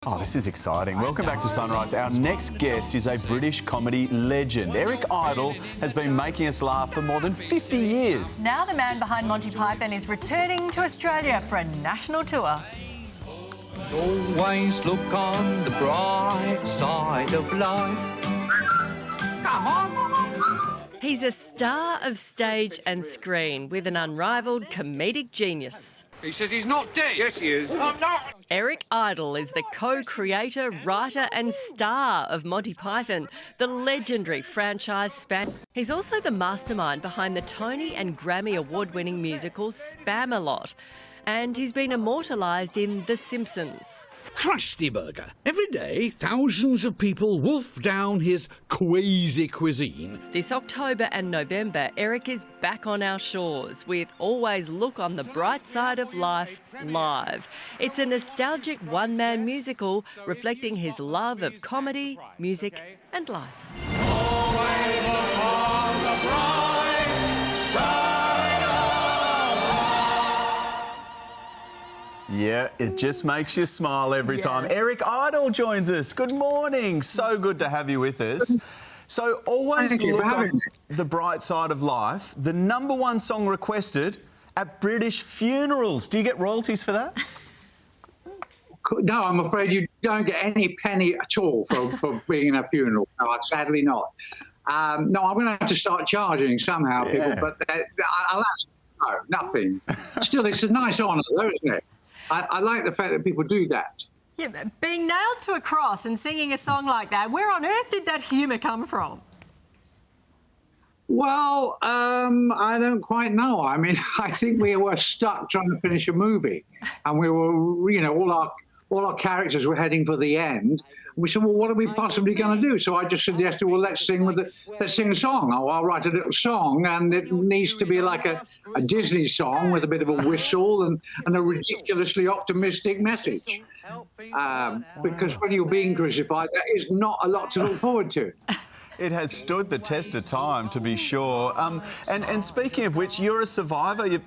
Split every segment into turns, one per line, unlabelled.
Oh, this is exciting. Welcome back to Sunrise. Our next guest is a British comedy legend. Eric Idle has been making us laugh for more than 50 years.
Now the man behind Monty Python is returning to Australia for a national tour.
Always look on the bright side of life. Come on.
He's a star of stage and screen with an unrivalled comedic genius.
He says he's not dead. Yes, he is. I'm not.
Eric Idle is the co-creator, writer and star of Monty Python, the legendary franchise span. He's also the mastermind behind the Tony and Grammy award-winning musical Spam-A-Lot. And he's been immortalised in The Simpsons.
Krusty Burger. Every day, thousands of people wolf down his quasi cuisine.
This October and November, Eric is back on our shores with Always Look on the Bright Side of Life live. It's a nostalgic one-man musical reflecting his love of comedy, music and life.
Always look on the bright side of
Yeah, it just makes you smile every time. Eric Idle joins us. Good morning. So good to have you with us. So always look on the bright side of life. The #1 song requested at British funerals. Do you get royalties for that?
No, I'm afraid you don't get any penny at all for being in a funeral. No, sadly not. No, I'm going to have to start charging somehow, people, but alas, no, nothing. Still, it's a nice honour, though, isn't it? I like the fact that people do that.
Yeah, but being nailed to a cross and singing a song like that, where on earth did that humour come from?
Well, I don't quite know. I mean, I think we were stuck trying to finish a movie, and we were, you know, all our characters were heading for the end. We said, well, what are we possibly going to do? So I just suggested, well, let's sing a song. I'll write a little song, and it needs to be like a Disney song with a bit of a whistle and a ridiculously optimistic message. Because when you're being crucified, that is not a lot to look forward to.
It has stood the test of time, to be sure. And speaking of which, you're a survivor. You've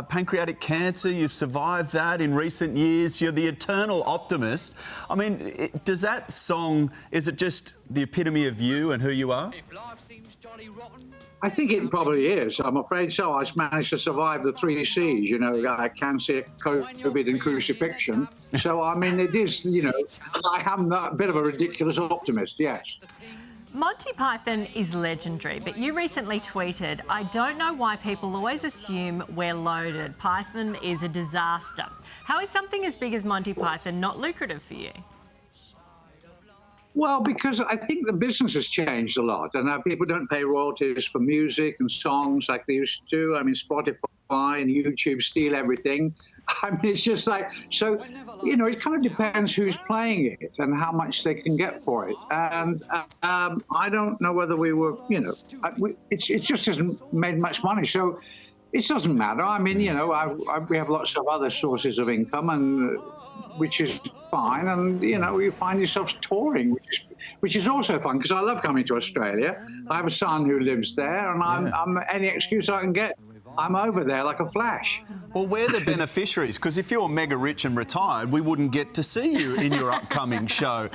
pancreatic cancer. You've survived that in recent years. You're the eternal optimist. I mean, does that song, is it just the epitome of you and who you are?
I think it probably is. I'm afraid so. I managed to survive the 3 C's, you know, cancer, COVID and crucifixion. So, I mean, it is, you know, I am a bit of a ridiculous optimist, yes.
Monty Python is legendary, but you recently tweeted, I don't know why people always assume we're loaded. Python is a disaster. How is something as big as Monty Python not lucrative for you?
Well, because I think the business has changed a lot, and people don't pay royalties for music and songs like they used to. I mean, Spotify and YouTube steal everything. I mean, it's just like, so, you know, it kind of depends who's playing it and how much they can get for it. And I don't know whether we were, you know, it just hasn't made much money. So it doesn't matter. I mean, you know, we have lots of other sources of income, and which is fine. And, you know, you find yourself touring, which is also fun, because I love coming to Australia. I have a son who lives there, and I'm any excuse I can get, I'm over there like a flash.
Well, we're the beneficiaries, because if you're mega rich and retired, we wouldn't get to see you in your upcoming show.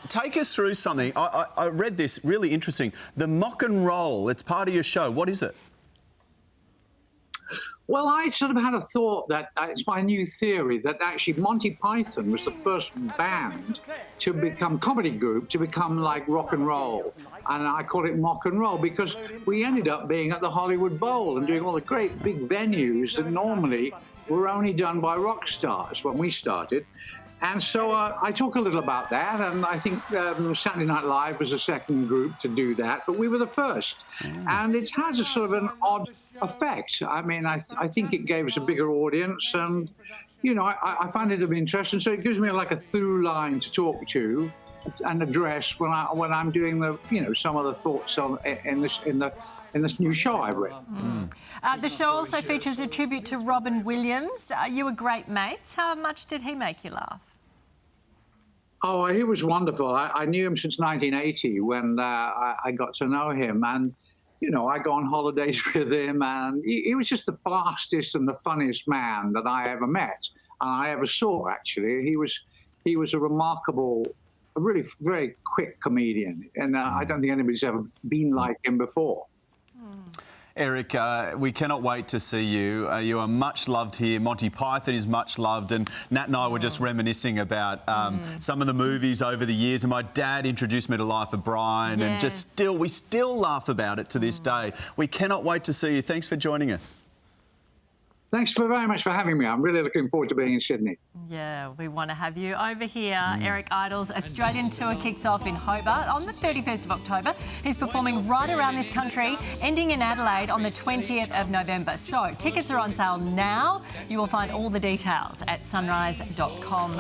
Take us through something. I read this, really interesting. The Mock and Roll, it's part of your show. What is it?
Well, I sort of had a thought that it's my new theory that actually Monty Python was the first band to become, comedy group, to become like rock and roll. And I call it Mock and Roll because we ended up being at the Hollywood Bowl and doing all the great big venues that normally were only done by rock stars when we started. And so I talk a little about that, and I think Saturday Night Live was the second group to do that, but we were the first. And it has a sort of an odd effect. I mean, I think it gave us a bigger audience, and, you know, I find it of interest, and so it gives me like a through line to talk to and address when I'm doing the, you know, some of the thoughts on in this new show I've written.
The show also features a tribute to Robin Williams. You were great mates. How much did he make you laugh?
Oh, he was wonderful. I knew him since 1980 when I got to know him. And, you know, I go on holidays with him, and he was just the fastest and the funniest man that I ever met and I ever saw, actually. he was a really very quick comedian, and I don't think anybody's ever been like him before.
Eric, we cannot wait to see you. You are much loved here. Monty Python is much loved, and Nat and I were just reminiscing about some of the movies over the years. And my dad introduced me to Life of Brian, and we still laugh about it to this day. We cannot wait to see you. Thanks for joining us.
Thanks very much for having me. I'm really looking forward to being in Sydney.
Yeah, we want to have you over here. Eric Idle's Australian tour kicks off in Hobart on the 31st of October. He's performing right around this country, ending in Adelaide on the 20th of November. So tickets are on sale now. You will find all the details at sunrise.com.au.